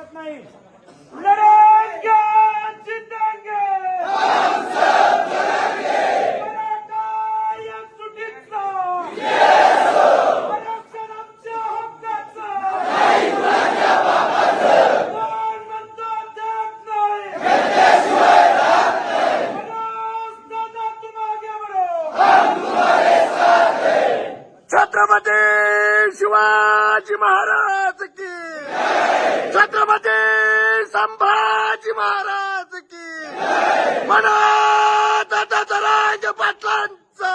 शकत नाही. लढेंगे जितेंगे मराठा एकजुटीचा आरक्षण आमच्या हक्काचं कोण म्हणतो देत नाही मनोज दादा तुम आगे बढ़ो. छत्रपती शिवाजी महाराज की छत्रपती संभाजी महाराज की मनोज दादा जरांगे पाटलांचा